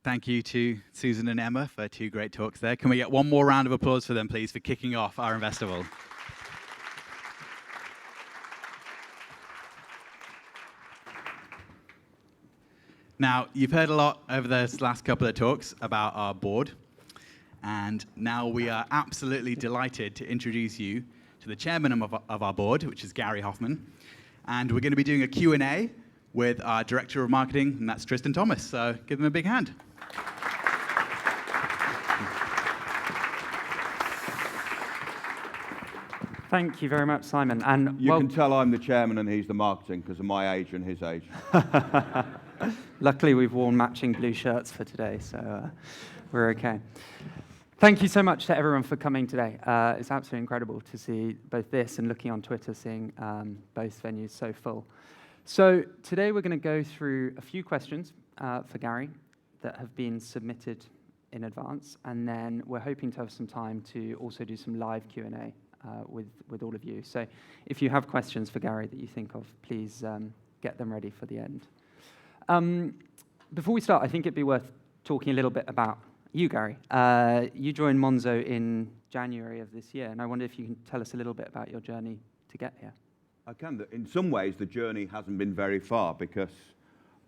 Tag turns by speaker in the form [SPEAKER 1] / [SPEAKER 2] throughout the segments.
[SPEAKER 1] thank you to Susan and Emma for 2 great talks there. Can we get one more round of applause for them, please, for kicking off our Investival? Now, you've heard a lot over this last couple of talks about our board, and now we are absolutely delighted to introduce you to the chairman of our board, which is Gary Hoffman, and we're going to be doing a Q&A with our director of marketing, and that's Tristan Thomas. So give him a big hand.
[SPEAKER 2] Thank you very much, Simon. And
[SPEAKER 3] you can tell I'm the chairman and he's the marketing because of my age and his age.
[SPEAKER 2] Luckily, we've worn matching blue shirts for today, so we're okay. Thank you so much to everyone for coming today. It's absolutely incredible to see both this and looking on Twitter, seeing both venues so full. So today we're going to go through a few questions for Gary that have been submitted in advance, and then we're hoping to have some time to also do some live Q&A with all of you. So if you have questions for Gary that you think of, please get them ready for the end. Before we start, I think it'd be worth talking a little bit about you, Gary. You joined Monzo in January of this year, and I wonder if you can tell us a little bit about your journey to get here.
[SPEAKER 3] I can. In some ways, the journey hasn't been very far because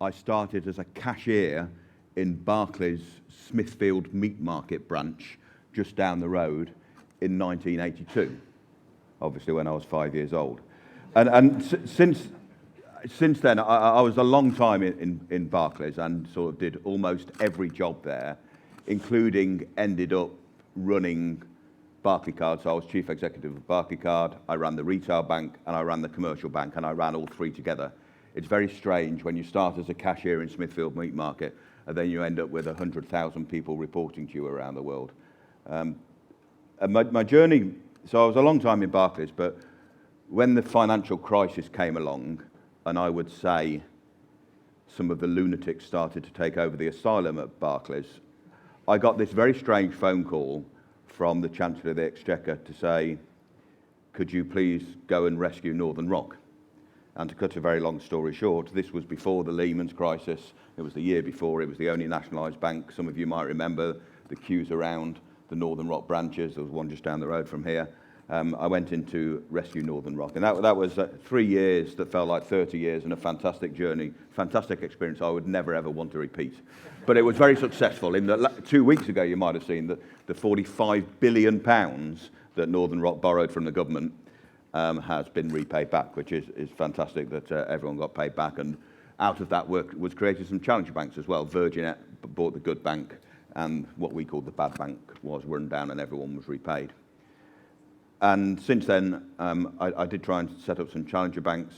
[SPEAKER 3] I started as a cashier in Barclays' Smithfield Meat Market branch just down the road in 1982, obviously when I was 5 years old. And since then, I was a long time in Barclays and sort of did almost every job there, including ended up running Barclaycard. So I was chief executive of Barclaycard, I ran the retail bank, and I ran the commercial bank, and I ran all three together. It's very strange when you start as a cashier in Smithfield Meat Market, and then you end up with 100,000 people reporting to you around the world. And my journey, so I was a long time in Barclays, but when the financial crisis came along, and I would say some of the lunatics started to take over the asylum at Barclays, I got this very strange phone call from the Chancellor of the Exchequer to say, could you please go and rescue Northern Rock? And to cut a very long story short, this was before the Lehman's crisis. It was the year before. It was the only nationalised bank. Some of you might remember the queues around the Northern Rock branches. There was one just down the road from here. I went in to rescue Northern Rock. And that was 3 years that felt like 30 years and a fantastic journey, fantastic experience I would never, ever want to repeat. But it was very successful. 2 weeks ago, you might have seen that the £45 billion that Northern Rock borrowed from the government has been repaid back, which is fantastic that everyone got paid back. And out of that work was created some challenger banks as well. Virgin bought the good bank, and what we called the bad bank was run down and everyone was repaid. And since then, I did try and set up some challenger banks,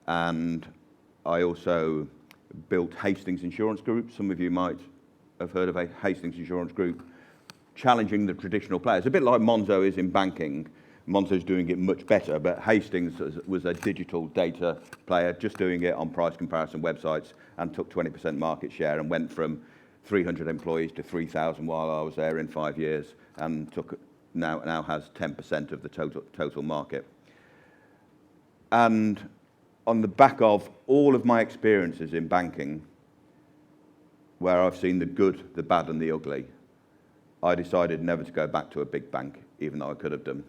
[SPEAKER 3] and I also built Hastings Insurance Group. Some of you might have heard of a Hastings Insurance Group, challenging the traditional players. A bit like Monzo is in banking. Monzo's doing it much better, but Hastings was a digital data player, just doing it on price comparison websites, and took 20% market share and went from 300 employees to 3,000 while I was there in 5 years, and now has 10% of the total market. And on the back of all of my experiences in banking, where I've seen the good, the bad, and the ugly, I decided never to go back to a big bank, even though I could have done.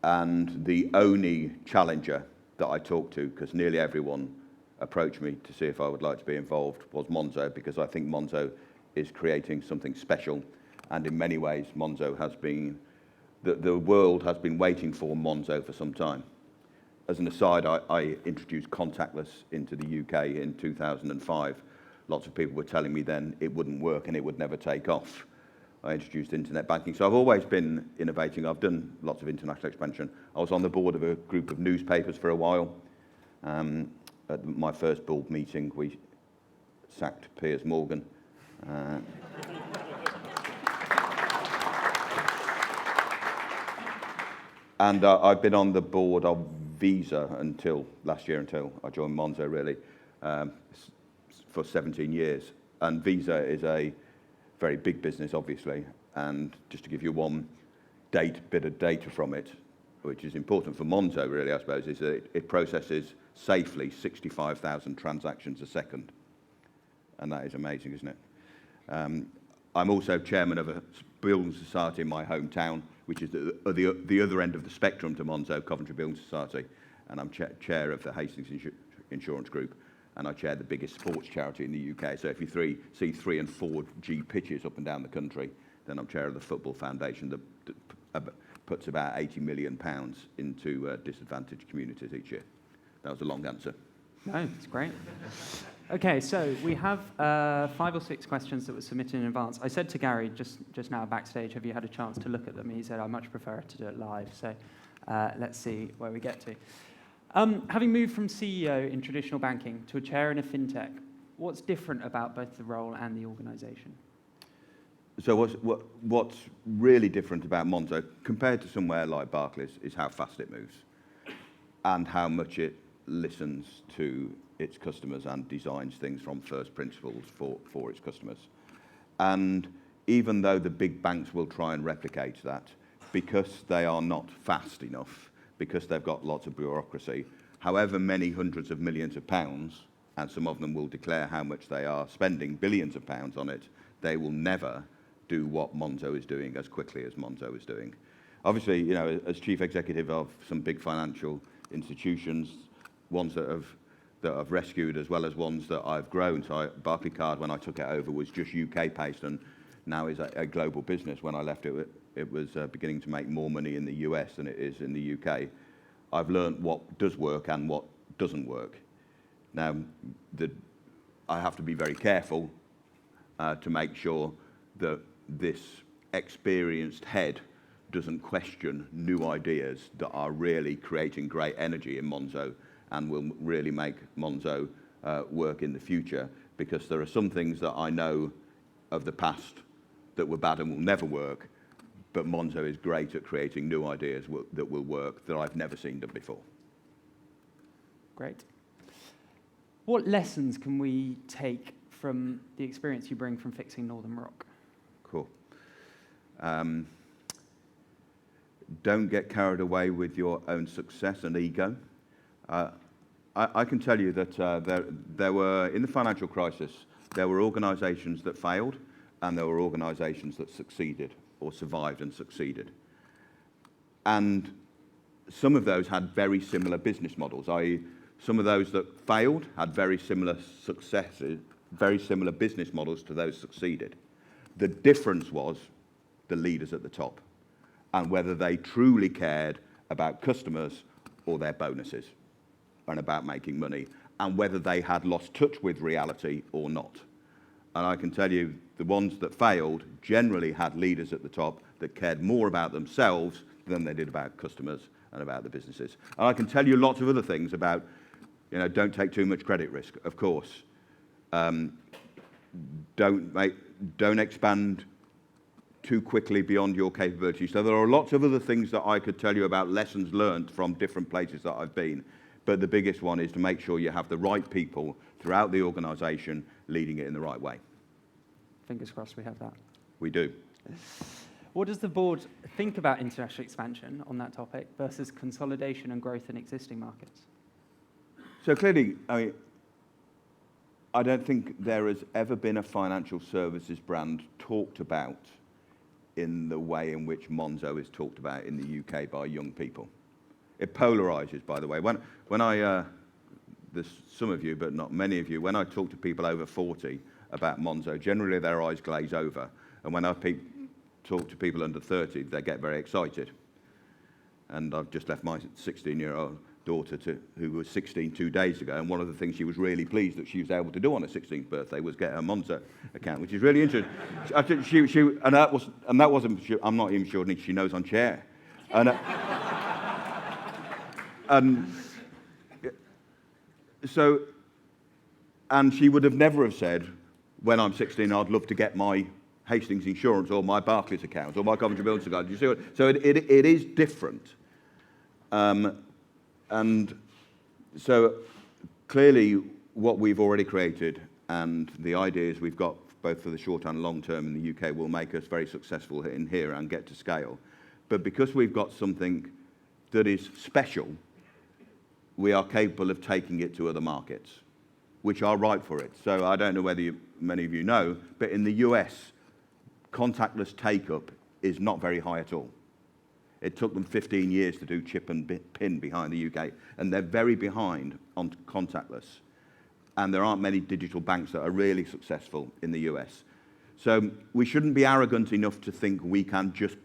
[SPEAKER 3] And the only challenger that I talked to, because nearly everyone approached me to see if I would like to be involved, was Monzo, because I think Monzo is creating something special. And in many ways, Monzo has been, the world has been waiting for Monzo for some time. As an aside, I introduced contactless into the UK in 2005. Lots of people were telling me then it wouldn't work and it would never take off. I introduced internet banking. So I've always been innovating. I've done lots of international expansion. I was on the board of a group of newspapers for a while. At my first board meeting, we sacked Piers Morgan. And I've been on the board of Visa until last year, until I joined Monzo, really, for 17 years. And Visa is a very big business, obviously. And just to give you one bit of data from it, which is important for Monzo, really, I suppose, is that it processes safely 65,000 transactions a second. And that is amazing, isn't it? I'm also chairman of a building society in my hometown, which is the other end of the spectrum to Monzo, Coventry Building Society, and I'm chair of the Hastings Insurance Group, and I chair the biggest sports charity in the UK. So if you see 3 and 4G pitches up and down the country, then I'm chair of the Football Foundation that puts about £80 million into disadvantaged communities each year. That was a long answer.
[SPEAKER 2] No, it's great. Okay, so we have 5 or 6 questions that were submitted in advance. I said to Gary just now backstage, have you had a chance to look at them? He said, I much prefer to do it live. So let's see where we get to. Having moved from CEO in traditional banking to a chair in a fintech, what's different about both the role and the organisation?
[SPEAKER 3] So what's really different about Monzo, compared to somewhere like Barclays, is how fast it moves and how much it listens to its customers and designs things from first principles for its customers. And even though the big banks will try and replicate that, because they are not fast enough, because they've got lots of bureaucracy, however many hundreds of millions of pounds, and some of them will declare how much they are spending, billions of pounds on it, they will never do what Monzo is doing as quickly as Monzo is doing. Obviously, you know, as chief executive of some big financial institutions, ones that I've rescued as well as ones that I've grown. So Barclaycard, when I took it over, was just UK-based and now is a global business. When I left it, it was beginning to make more money in the US than it is in the UK. I've learned what does work and what doesn't work. Now, I have to be very careful to make sure that this experienced head doesn't question new ideas that are really creating great energy in Monzo and will really make Monzo work in the future, because there are some things that I know of the past that were bad and will never work, but Monzo is great at creating new ideas that will work that I've never seen done before.
[SPEAKER 2] Great. What lessons can we take from the experience you bring from fixing Northern Rock?
[SPEAKER 3] Cool. Don't get carried away with your own success and ego. I can tell you that there were, in the financial crisis, there were organisations that failed and there were organisations that succeeded or survived and succeeded. And some of those had very similar business models, i.e. some of those that failed had very similar successes, very similar business models to those succeeded. The difference was the leaders at the top and whether they truly cared about customers or their bonuses and about making money, and whether they had lost touch with reality or not. And I can tell you, the ones that failed generally had leaders at the top that cared more about themselves than they did about customers and about the businesses. And I can tell you lots of other things about, you know, don't take too much credit risk, of course. Don't expand too quickly beyond your capability. So there are lots of other things that I could tell you about lessons learned from different places that I've been. But the biggest one is to make sure you have the right people throughout the organisation leading it in the right way.
[SPEAKER 2] Fingers crossed we have that.
[SPEAKER 3] We do.
[SPEAKER 2] What does the board think about international expansion on that topic versus consolidation and growth in existing markets?
[SPEAKER 3] So clearly, I don't think there has ever been a financial services brand talked about in the way in which Monzo is talked about in the UK by young people. It polarises, by the way. When I, there's some of you, but not many of you, when I talk to people over 40 about Monzo, generally their eyes glaze over. And when I talk to people under 30, they get very excited. And I've just left my 16-year-old daughter who was 16 2 days ago, and one of the things she was really pleased that she was able to do on her 16th birthday was get her Monzo account, which is really interesting. I'm not even sure she knows on chair. And she would have never have said, when I'm 16, I'd love to get my Hastings Insurance or my Barclays account or my Coventry Building account. You see what? So it is different. And so clearly what we've already created and the ideas we've got both for the short and long term in the UK will make us very successful in here and get to scale. But because we've got something that is special, we are capable of taking it to other markets. which are right for it. So I don't know whether many of you know, but in the US, contactless take-up is not very high at all. It took them 15 years to do chip and PIN behind the UK, and they're very behind on contactless. And there aren't many digital banks that are really successful in the US. So we shouldn't be arrogant enough to think we can just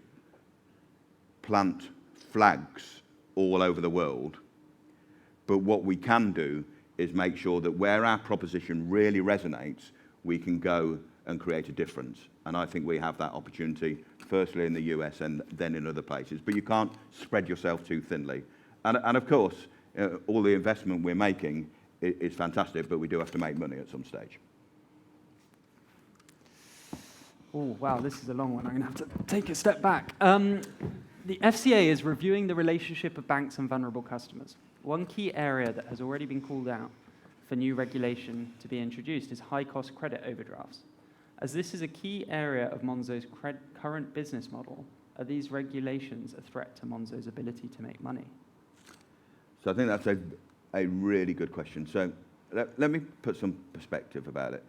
[SPEAKER 3] plant flags all over the world. But what we can do is make sure that where our proposition really resonates, we can go and create a difference. And I think we have that opportunity, firstly in the US and then in other places. But you can't spread yourself too thinly. And of course, all the investment we're making is fantastic, but we do have to make money at some stage.
[SPEAKER 2] Oh, wow, this is a long one. I'm going to have to take a step back. The FCA is reviewing the relationship of banks and vulnerable customers. One key area that has already been called out for new regulation to be introduced is high-cost credit overdrafts. As this is a key area of Monzo's current business model, are these regulations a threat to Monzo's ability to make money?
[SPEAKER 3] So I think that's a really good question. So let me put some perspective about it.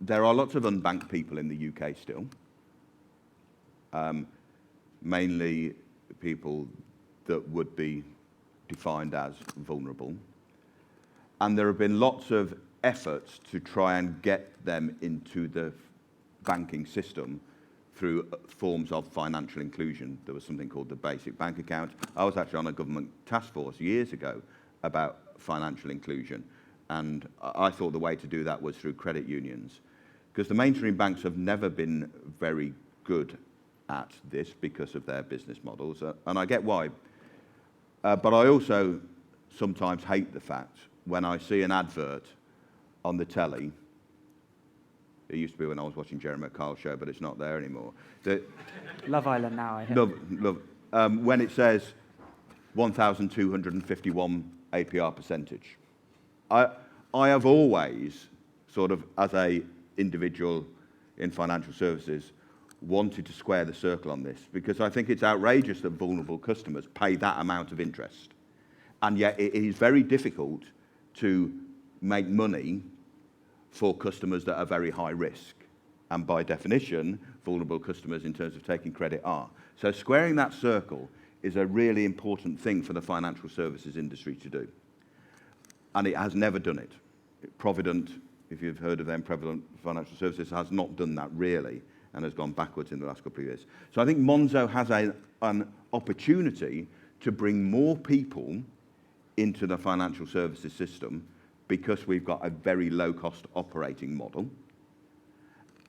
[SPEAKER 3] There are lots of unbanked people in the UK still, mainly people that would be defined as vulnerable. And there have been lots of efforts to try and get them into the banking system through forms of financial inclusion. There was something called the basic bank account. I was actually on a government task force years ago about financial inclusion. And I thought the way to do that was through credit unions. Because the mainstream banks have never been very good at this because of their business models. And I get why. But I also sometimes hate the fact when I see an advert on the telly. It used to be when I was watching Jeremy Kyle's show, but it's not there anymore.
[SPEAKER 2] Love Island now, I hear.
[SPEAKER 3] When it says 1,251 APR percentage. I have always sort of, as a individual in financial services, wanted to square the circle on this because I think it's outrageous that vulnerable customers pay that amount of interest. And yet it is very difficult to make money for customers that are very high risk. And by definition, vulnerable customers in terms of taking credit are. So squaring that circle is a really important thing for the financial services industry to do. And it has never done it. Provident, if you've heard of them, Provident Financial Services has not done that really and has gone backwards in the last couple of years. So I think Monzo has an opportunity to bring more people into the financial services system because we've got a very low-cost operating model,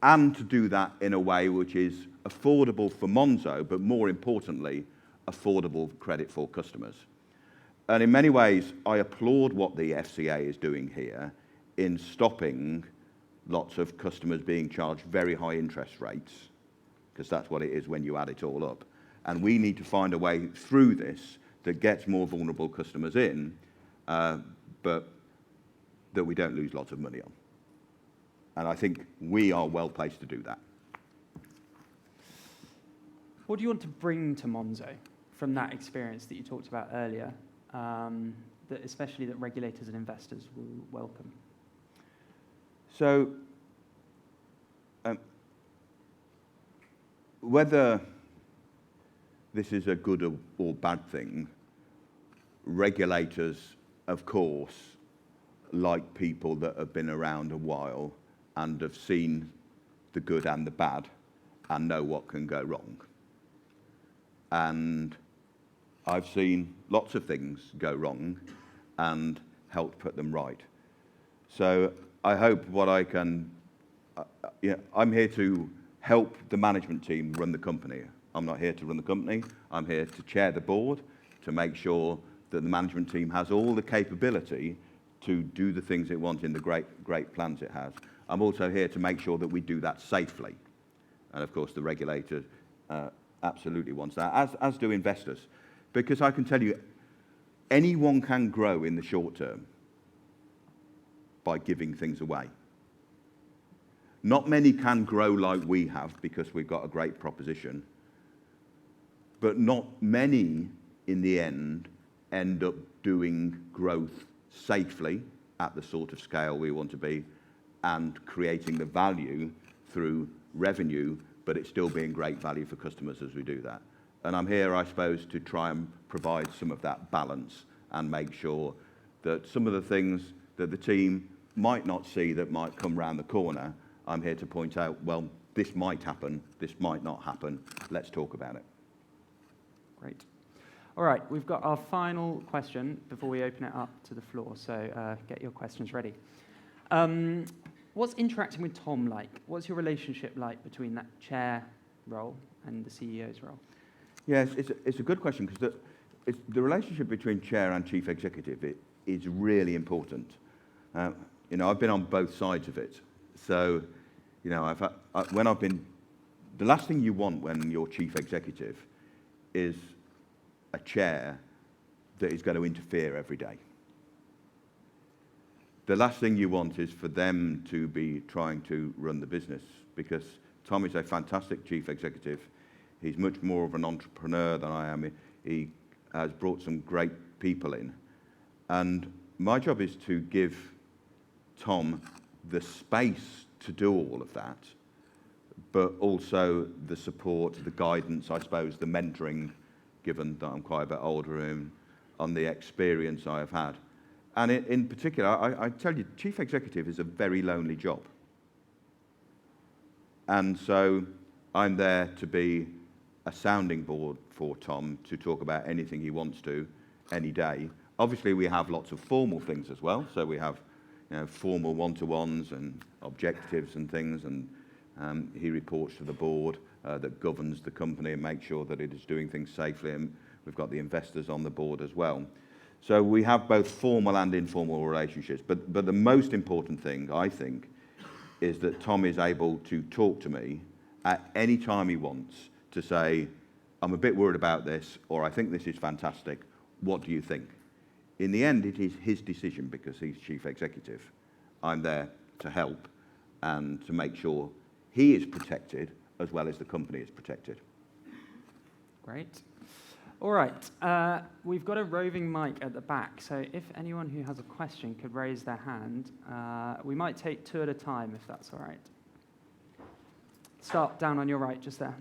[SPEAKER 3] and to do that in a way which is affordable for Monzo, but more importantly, affordable credit for customers. And in many ways, I applaud what the FCA is doing here in stopping lots of customers being charged very high interest rates, because that's what it is when you add it all up. And we need to find a way through this that gets more vulnerable customers in, but that we don't lose lots of money on. And I think we are well placed to do that.
[SPEAKER 2] What do you want to bring to Monzo from that experience that you talked about earlier, that especially that regulators and investors will welcome?
[SPEAKER 3] So, whether this is a good or bad thing, regulators, of course, like people that have been around a while and have seen the good and the bad and know what can go wrong. And I've seen lots of things go wrong and helped put them right. So I hope what I can, I'm here to help the management team run the company. I'm not here to run the company. I'm here to chair the board, to make sure that the management team has all the capability to do the things it wants in the great plans it has. I'm also here to make sure that we do that safely. And of course, the regulator absolutely wants that, as do investors. Because I can tell you, anyone can grow in the short term by giving things away. Not many can grow like we have because we've got a great proposition. But not many, in the end up doing growth safely at the sort of scale we want to be and creating the value through revenue, but it's still being great value for customers as we do that. And I'm here, I suppose, to try and provide some of that balance and make sure that some of the things that the team might not see that might come round the corner, I'm here to point out, well, this might happen, this might not happen, let's talk about it.
[SPEAKER 2] Great. All right, we've got our final question before we open it up to the floor, so get your questions ready. What's interacting with Tom like? What's your relationship like between that chair role and the CEO's role?
[SPEAKER 3] Yes, it's a good question, because the relationship between chair and chief executive is really important. I've been on both sides of it. So, the last thing you want when you're chief executive is a chair that is going to interfere every day. The last thing you want is for them to be trying to run the business, because Tom is a fantastic chief executive. He's much more of an entrepreneur than I am. He has brought some great people in. And my job is to give Tom the space to do all of that, but also the support, the guidance, I suppose, the mentoring, given that I'm quite a bit older, on the experience I have had. And in particular, I tell you, chief executive is a very lonely job. And so I'm there to be a sounding board for Tom to talk about anything he wants to, any day. Obviously, we have lots of formal things as well. So we have formal one-to-ones and objectives and things, and he reports to the board that governs the company and makes sure that it is doing things safely, and we've got the investors on the board as well. So we have both formal and informal relationships, but the most important thing, I think, is that Tom is able to talk to me at any time he wants to say, I'm a bit worried about this, or I think this is fantastic, what do you think? In the end, it is his decision because he's chief executive. I'm there to help and to make sure he is protected as well as the company is protected.
[SPEAKER 2] Great. All right, we've got a roving mic at the back, so if anyone who has a question could raise their hand, we might take two at a time, if that's all right. Start down on your right, just there.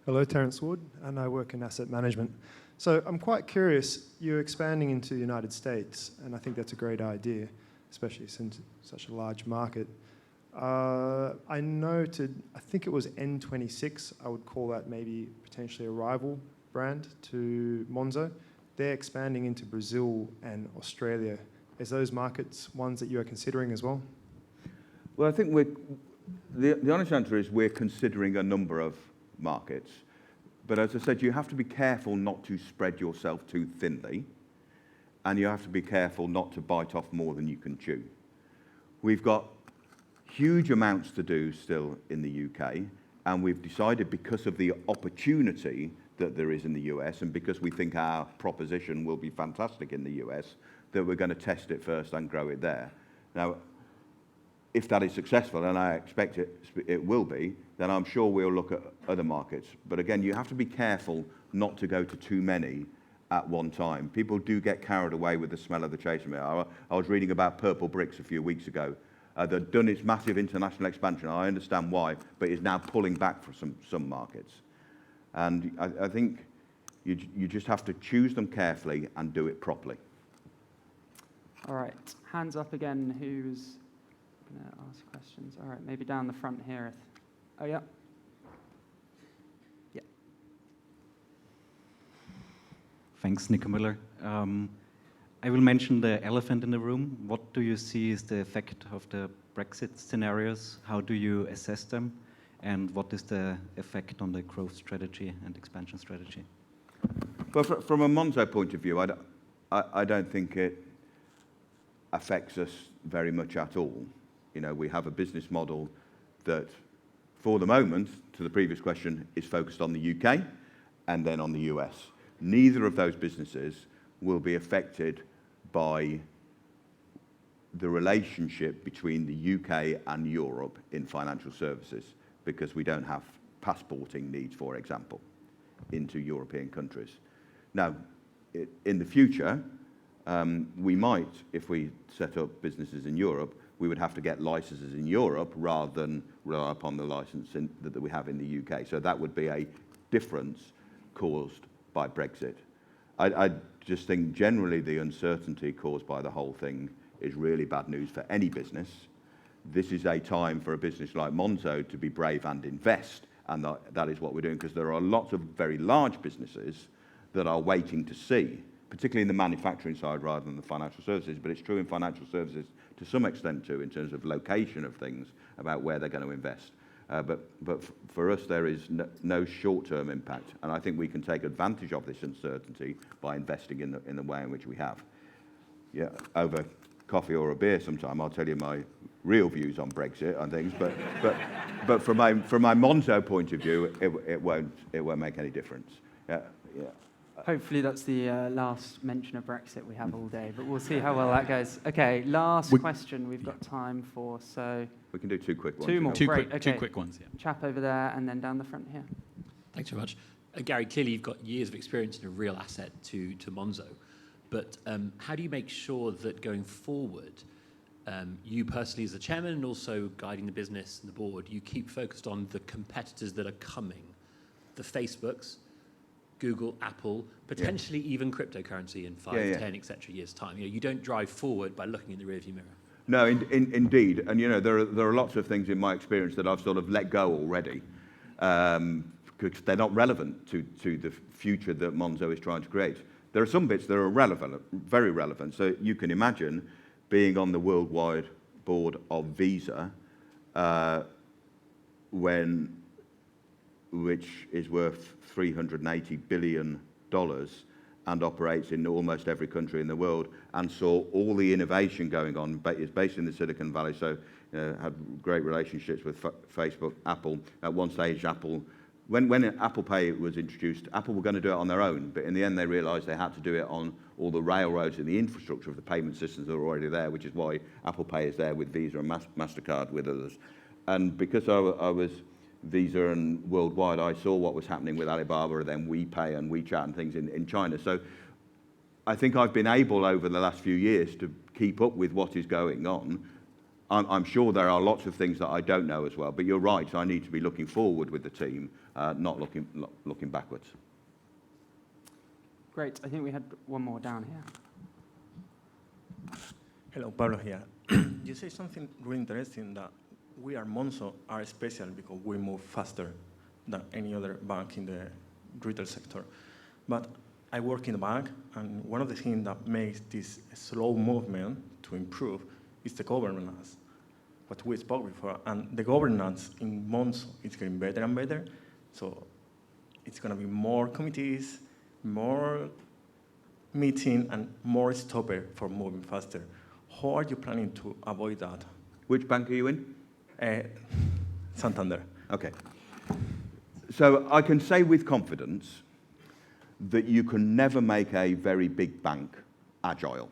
[SPEAKER 4] Hello, Terence Wood, and I work in asset management. So I'm quite curious, you're expanding into the United States, and I think that's a great idea, especially since it's such a large market. I noted, I think it was N26, I would call that maybe potentially a rival brand to Monzo. They're expanding into Brazil and Australia. Is those markets ones that you are considering as well?
[SPEAKER 3] Well, I think the honest answer is we're considering a number of markets. But as I said, you have to be careful not to spread yourself too thinly, and you have to be careful not to bite off more than you can chew. We've got huge amounts to do still in the UK, and we've decided, because of the opportunity that there is in the US, and because we think our proposition will be fantastic in the US, that we're going to test it first and grow it there. Now, if that is successful, and I expect it will be, then I'm sure we'll look at other markets. But again, you have to be careful not to go to too many at one time. People do get carried away with the smell of the chaser meal. I was reading about Purple Bricks a few weeks ago. They've done its massive international expansion. I understand why, but it's now pulling back for some markets. And I think you just have to choose them carefully and do it properly.
[SPEAKER 2] All right, hands up again, who's going to ask questions? All right, maybe down the front here. Oh, yeah. Yeah.
[SPEAKER 5] Thanks, Nico Müller. I will mention the elephant in the room. What do you see is the effect of the Brexit scenarios? How do you assess them? And what is the effect on the growth strategy and expansion strategy?
[SPEAKER 3] Well, from a Monzo point of view, I don't think it affects us very much at all. We have a business model that, for the moment, to the previous question, is focused on the UK and then on the US. Neither of those businesses will be affected by the relationship between the UK and Europe in financial services, because we don't have passporting needs, for example, into European countries. Now, in the future, We might, if we set up businesses in Europe, we would have to get licenses in Europe rather than rely upon the license that we have in the UK. So that would be a difference caused by Brexit. I just think generally the uncertainty caused by the whole thing is really bad news for any business. This is a time for a business like Monzo to be brave and invest, and that is what we're doing, because there are lots of very large businesses that are waiting to see, particularly in the manufacturing side rather than the financial services, but it's true in financial services to some extent too, in terms of location of things, about where they're going to invest. But for us, there is no short-term impact, and I think we can take advantage of this uncertainty by investing in the way in which we have. Yeah, over coffee or a beer sometime, I'll tell you my real views on Brexit and things, but from my Monzo point of view, it won't make any difference. Yeah.
[SPEAKER 2] Hopefully that's the last mention of Brexit we have all day, but we'll see how well that goes. Okay, last question we've got time for, so...
[SPEAKER 3] We can do two quick ones.
[SPEAKER 2] Two more, great.
[SPEAKER 1] Two quick ones, yeah.
[SPEAKER 2] Chap over there, and then down the front here.
[SPEAKER 6] Thanks very much. Gary, clearly you've got years of experience in a real asset to Monzo, but how do you make sure that going forward, you personally as the chairman and also guiding the business and the board, you keep focused on the competitors that are coming, the Facebooks, Google, Apple, potentially even cryptocurrency in 5, 10, etc. years' time. You don't drive forward by looking in the rearview mirror.
[SPEAKER 3] No, indeed. And, there are lots of things in my experience that I've sort of let go already because they're not relevant to the future that Monzo is trying to create. There are some bits that are relevant, very relevant. So you can imagine being on the worldwide board of Visa, which is worth $380 billion and operates in almost every country in the world, and saw all the innovation going on. It's based in the Silicon Valley, so had great relationships with Facebook, Apple. At one stage, Apple, when Apple Pay was introduced, Apple were going to do it on their own, but in the end they realized they had to do it on all the railroads and the infrastructure of the payment systems that are already there, which is why Apple Pay is there with Visa and MasterCard with others. And because I was Visa and worldwide, I saw what was happening with Alibaba and then WePay and WeChat and things in China. So I think I've been able over the last few years to keep up with what is going on. I'm sure there are lots of things that I don't know as well, but you're right, I need to be looking forward with the team, not looking backwards.
[SPEAKER 2] Great, I think we had one more down here.
[SPEAKER 7] Hello, Pablo here. You say something really interesting, that we are Monzo are special because we move faster than any other bank in the retail sector. But I work in a bank, and one of the things that makes this slow movement to improve is the governance, what we spoke before. And the governance in Monzo is getting better and better. So it's going to be more committees, more meeting, and more stopper for moving faster. How are you planning to avoid that?
[SPEAKER 3] Which bank are you in?
[SPEAKER 7] Santander.
[SPEAKER 3] Okay. So I can say with confidence that you can never make a very big bank agile.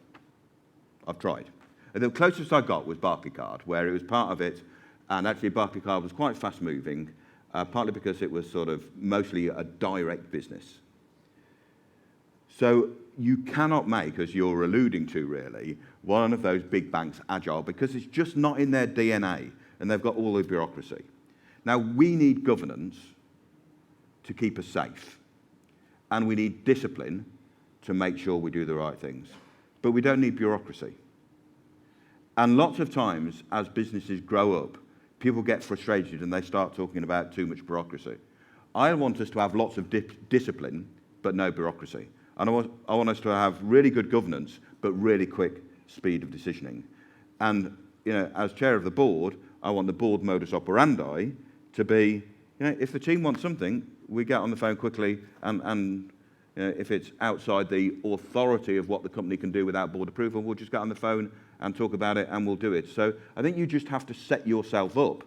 [SPEAKER 3] I've tried. The closest I got was Barclaycard, where it was part of it, and actually Barclaycard was quite fast moving, partly because it was sort of mostly a direct business. So you cannot make, as you're alluding to really, one of those big banks agile because it's just not in their DNA. And they've got all the bureaucracy. Now, we need governance to keep us safe. And we need discipline to make sure we do the right things. But we don't need bureaucracy. And lots of times, as businesses grow up, people get frustrated and they start talking about too much bureaucracy. I want us to have lots of discipline, but no bureaucracy. And I want us to have really good governance, but really quick speed of decisioning. And as chair of the board, I want the board modus operandi to be, if the team wants something, we get on the phone quickly, and if it's outside the authority of what the company can do without board approval, we'll just get on the phone and talk about it, and we'll do it. So I think you just have to set yourself up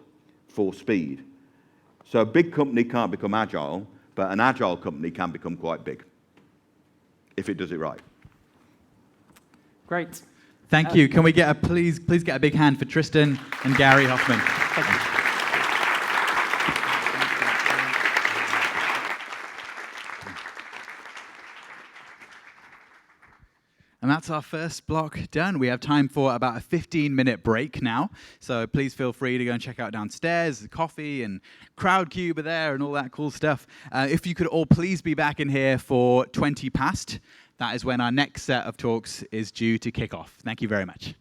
[SPEAKER 3] for speed. So a big company can't become agile, but an agile company can become quite big, if it does it right.
[SPEAKER 2] Great.
[SPEAKER 1] Thank you. Can we get please get a big hand for Tristan and Gary Hoffman.
[SPEAKER 2] Thank you.
[SPEAKER 1] And that's our first block done. We have time for about a 15-minute break now. So please feel free to go and check out downstairs, coffee and crowd cube are there and all that cool stuff. If you could all please be back in here for 20 past, that is when our next set of talks is due to kick off. Thank you very much.